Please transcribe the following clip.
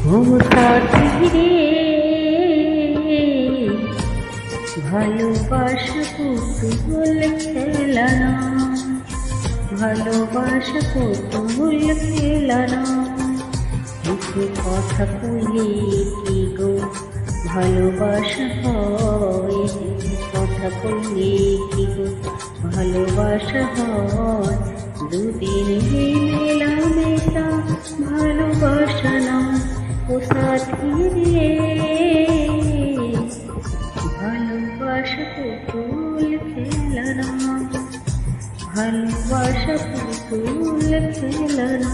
ও সাথী রে, ভালোবাসা পুতুল খেলা না, ভালোবাসা পুতুল খেলা না। কিছু কথা কইলে কি গো ভালোবাসা হয়, কিছু কথা কইলে কি গো ভালোবাসা হয়। দুদিন গেলাম এটা ভালোবাসা না। ও সাথী রে, ভালোবাসা পুতুল খেলা না, ভালোবাসা পুতুল খেলা না।